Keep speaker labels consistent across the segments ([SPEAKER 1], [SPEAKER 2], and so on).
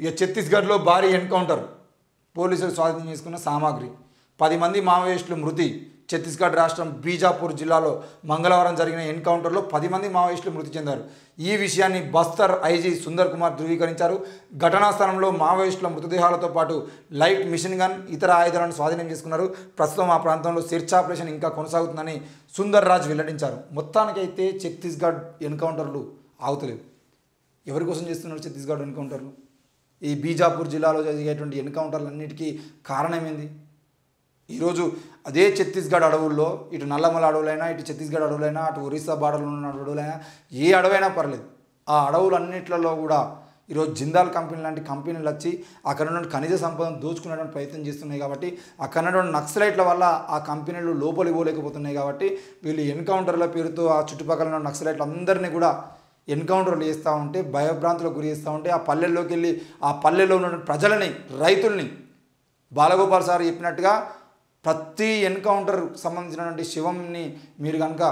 [SPEAKER 1] ఇక ఛత్తీస్గఢ్లో భారీ ఎన్కౌంటర్, పోలీసులు స్వాధీనం చేసుకున్న సామాగ్రి. 10 మంది మావోయిస్టులు మృతి. ఛత్తీస్గఢ్ రాష్ట్రం బీజాపూర్ జిల్లాలో మంగళవారం జరిగిన ఎన్కౌంటర్లో 10 మంది మావోయిస్టులు మృతి చెందారు. ఈ విషయాన్ని బస్తర్ ఐజీ సుందర్ కుమార్ ధృవీకరించారు. ఘటనా స్థలంలో మావోయిస్టుల మృతదేహాలతో పాటు లైట్ మిషన్ గన్, ఇతర ఆయుధాలను స్వాధీనం చేసుకున్నారు. ప్రస్తుతం ఆ ప్రాంతంలో సెర్చ్ ఆపరేషన్ ఇంకా కొనసాగుతుందని సుందర్ రాజ్ వెల్లడించారు. మొత్తానికైతే ఛత్తీస్గఢ్ ఎన్కౌంటర్లు ఆగుతలేవు. ఎవరి కోసం చేస్తున్నారు ఛత్తీస్గఢ్ ఎన్కౌంటర్లు? ఈ బీజాపూర్ జిల్లాలో జరిగేటువంటి ఎన్కౌంటర్లన్నిటికీ కారణమేంది? ఈరోజు అదే ఛత్తీస్గఢ్ అడవుల్లో, ఇటు నల్లమల అడవులైనా, ఇటు ఛత్తీస్గఢ్ అడవులైనా, అటు ఒరిస్సా బార్డర్లో ఉన్న అడవులైనా, ఏ అడవైనా పర్లేదు, ఆ అడవులన్నింటిలో కూడా ఈరోజు జిందాల్ కంపెనీ లాంటి కంపెనీలు వచ్చి అక్కడ ఉన్న ఖనిజ సంపదను దోచుకునేటువంటి ప్రయత్నం చేస్తున్నాయి. కాబట్టి అక్కడ ఉన్నటువంటి నక్సలైట్ల వల్ల ఆ కంపెనీలు లోపలికి పోలేకపోతున్నాయి. కాబట్టి వీళ్ళు ఎన్కౌంటర్ల పేరుతో ఆ చుట్టుపక్కల ఉన్న నక్సలైట్లు అందరినీ కూడా ఎన్కౌంటర్లు చేస్తూ ఉంటే, భయభ్రాంతులకు గురి చేస్తూ ఉంటే, ఆ పల్లెల్లోకి వెళ్ళి ఆ పల్లెల్లో ఉన్న ప్రజలని, రైతుల్ని, బాలగోపాల్ సార్ చెప్పినట్టుగా ప్రతి ఎన్కౌంటర్ సంబంధించినటువంటి శివంని మీరు కనుక,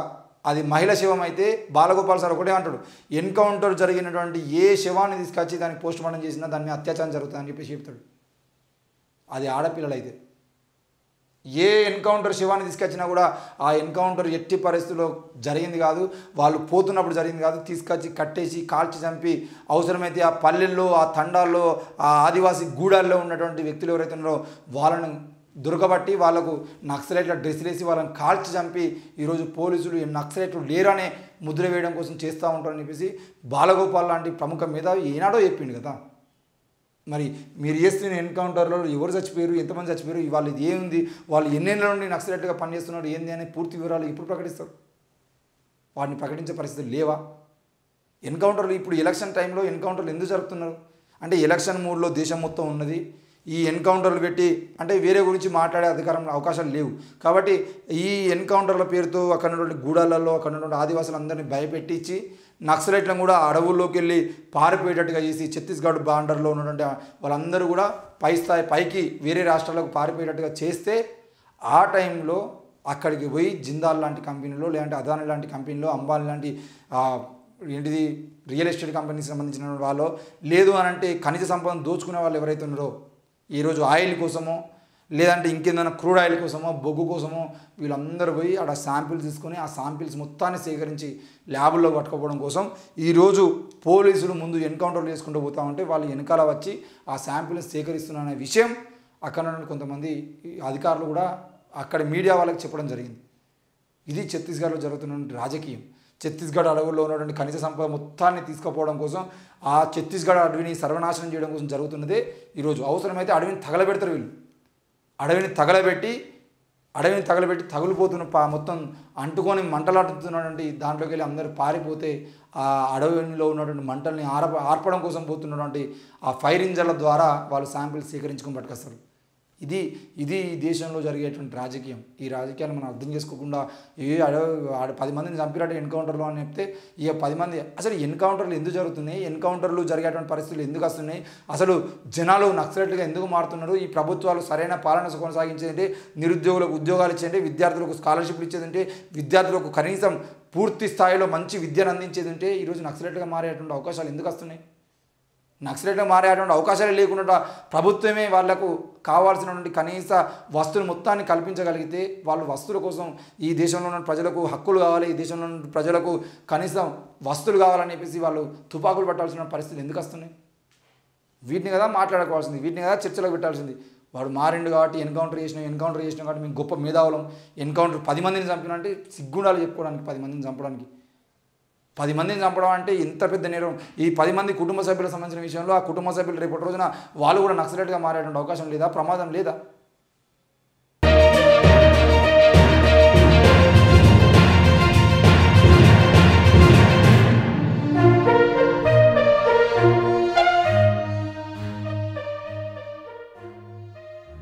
[SPEAKER 1] అది మహిళ శివం అయితే బాలగోపాల్ సార్ ఒకటే అంటాడు, ఎన్కౌంటర్ జరిగినటువంటి ఏ శవాన్ని తీసుకొచ్చి దానికి పోస్ట్ మార్టం చేసినా దాన్ని అత్యాచారం జరుగుతుందని చెప్పేసి చెప్తాడు. అది ఆడపిల్లలు అయితే ఏ ఎన్కౌంటర్ శివాన్ని తీసుకొచ్చినా కూడా ఆ ఎన్కౌంటర్ ఎట్టి పరిస్థితుల్లో జరిగింది కాదు, వాళ్ళు పోతున్నప్పుడు జరిగింది కాదు, తీసుకొచ్చి కట్టేసి కాల్చి చంపి అవసరమైతే ఆ పల్లెల్లో, ఆ తండాల్లో, ఆ ఆదివాసీ గూడాల్లో ఉన్నటువంటి వ్యక్తులు ఎవరైతే ఉన్నారో వాళ్ళను దొరకబట్టి వాళ్ళకు నక్సలైట్ల డ్రెస్సులు వేసి వాళ్ళని కాల్చి చంపి ఈరోజు పోలీసులు నక్సలైట్లు లేరనే ముద్ర వేయడం కోసం చేస్తూ ఉంటారని చెప్పేసి బాలగోపాల్ లాంటి ప్రముఖ మీద ఏనాడో చెప్పిండు కదా. మరి మీరు చేస్తున్న ఎన్కౌంటర్లో ఎవరు చచ్చిపోయారు, ఎంతమంది చచ్చిపోయారు, వాళ్ళు ఇది ఏముంది, వాళ్ళు ఎన్నేళ్ళ నుండి నక్సలైట్గా పనిచేస్తున్నారు ఏంది అనే పూర్తి వివరాలు ఎప్పుడు ప్రకటిస్తారు? వాటిని ప్రకటించే పరిస్థితులు లేవా? ఎన్కౌంటర్లు ఇప్పుడు ఎలక్షన్ టైంలో ఎన్కౌంటర్లు ఎందుకు జరుపుతున్నారు అంటే, ఎలక్షన్ మూడ్లో దేశం మొత్తం ఉన్నది. ఈ ఎన్కౌంటర్లు పెట్టి అంటే వేరే గురించి మాట్లాడే అధికారం అవకాశాలు లేవు. కాబట్టి ఈ ఎన్కౌంటర్ల పేరుతో అక్కడ ఉన్నటువంటి గూడాలలో, అక్కడ ఉన్నటువంటి ఆదివాసులందరినీ భయపెట్టించి నక్సలైట్లను కూడా అడవుల్లోకి వెళ్ళి పారిపోయేటట్టుగా చేసి, ఛత్తీస్గఢ్ బార్డర్లో ఉన్నటువంటి వాళ్ళందరూ కూడా పైకి వేరే రాష్ట్రాలకు పారిపోయేటట్టుగా చేస్తే, ఆ టైంలో అక్కడికి పోయి జిందాల్ లాంటి కంపెనీలో, లేదంటే అదానీ లాంటి కంపెనీలో, అంబానీ లాంటి ఏంటిది రియల్ ఎస్టేట్ కంపెనీకి సంబంధించిన వాళ్ళు, లేదు అని అంటే ఖనిజ సంపదను దోచుకునే వాళ్ళు ఎవరైతే ఉన్నారో, ఈరోజు ఆయిల్ కోసమో లేదంటే ఇంకేదైనా క్రూడ్ ఆయిల్ కోసమో, బొగ్గు కోసమో వీళ్ళందరూ పోయి అక్కడ శాంపిల్స్ తీసుకొని ఆ శాంపిల్స్ మొత్తాన్ని సేకరించి ల్యాబుల్లో పట్టుకోవడం కోసం ఈరోజు పోలీసులు ముందు ఎన్కౌంటర్లు చేసుకుంటూ పోతూ ఉంటే, వాళ్ళు వెనకాల వచ్చి ఆ శాంపిల్ని సేకరిస్తున్నారనే విషయం అక్కడ ఉన్న కొంతమంది అధికారులు కూడా అక్కడ మీడియా వాళ్ళకి చెప్పడం జరిగింది. ఇది ఛత్తీస్గఢ్లో జరుగుతున్న రాజకీయం. ఛత్తీస్గఢ్ అడవుల్లో ఉన్నటువంటి ఖనిజ సంపద మొత్తాన్ని తీసుకుపోవడం కోసం, ఆ ఛత్తీస్గఢ్ అడవిని సర్వనాశనం చేయడం కోసం జరుగుతున్నదే ఈరోజు. అవసరమైతే అడవిని తగలబెడతారు వీళ్ళు. అడవిని తగలబెట్టి తగులిపోతున్న మొత్తం అంటుకొని మంటలాడుతున్నటువంటి దాంట్లోకి వెళ్ళి అందరూ పారిపోతే, ఆ అడవిలో ఉన్నటువంటి మంటల్ని ఆర్పడం కోసం పోతున్నటువంటి ఆ ఫైర్ ఇంజన్ల ద్వారా వాళ్ళు శాంపిల్స్ సేకరించుకొని పట్టుకొస్తారు. ఇది ఈ దేశంలో జరిగేటువంటి రాజకీయం. ఈ రాజకీయాలు మనం అర్థం చేసుకోకుండా 10 మందిని చంపినట్టు ఎన్కౌంటర్లో అని చెప్తే, ఇక 10 మంది అసలు ఎన్కౌంటర్లు ఎందుకు జరుగుతున్నాయి, ఎన్కౌంటర్లు జరిగేటువంటి పరిస్థితులు ఎందుకు వస్తున్నాయి, అసలు జనాలు నక్సలైట్లుగా ఎందుకు మారుతున్నారు, ఈ ప్రభుత్వాలు సరైన పాలన కొనసాగించేదంటే, నిరుద్యోగులకు ఉద్యోగాలు ఇచ్చేదంటే, విద్యార్థులకు స్కాలర్షిప్లు ఇచ్చేదంటే, విద్యార్థులకు కనీసం పూర్తి స్థాయిలో మంచి విద్యను అందించేదంటే, ఈరోజు నక్సలైట్గా మారేటువంటి అవకాశాలు ఎందుకు వస్తున్నాయి? నక్సలైట్గా మారేటువంటి అవకాశాలు లేకుండా ప్రభుత్వమే వాళ్లకు కావాల్సినటువంటి కనీస వస్తువులు మొత్తాన్ని కల్పించగలిగితే, వాళ్ళు వస్తువుల కోసం ఈ దేశంలో ఉన్న ప్రజలకు హక్కులు కావాలి, ఈ దేశంలో ఉన్న ప్రజలకు కనీసం వస్తువులు కావాలని చెప్పేసి వాళ్ళు తుపాకులు పట్టాల్సిన పరిస్థితులు ఎందుకు వస్తున్నాయి? వీటిని కదా మాట్లాడుకోవాల్సింది, వీటిని కదా చర్చలో పెట్టాల్సింది. వాడు మారిండు కాబట్టి ఎన్కౌంటర్ చేసినాం కాబట్టి మేము గొప్ప మేధావులం, ఎన్కౌంటర్ 10 మందిని చంపినా అంటే సిగ్గుండాలి చెప్పుకోవడానికి. 10 మందిని చంపడానికి, 10 మందిని చంపడం అంటే ఎంత పెద్ద నేరం. ఈ 10 మంది కుటుంబ సభ్యులకు సంబంధించిన విషయంలో, ఆ కుటుంబ సభ్యులు రేపటి రోజున వాళ్ళు కూడా నక్సలైట్గా మారేటువంటి అవకాశం లేదా, ప్రమాదం లేదా?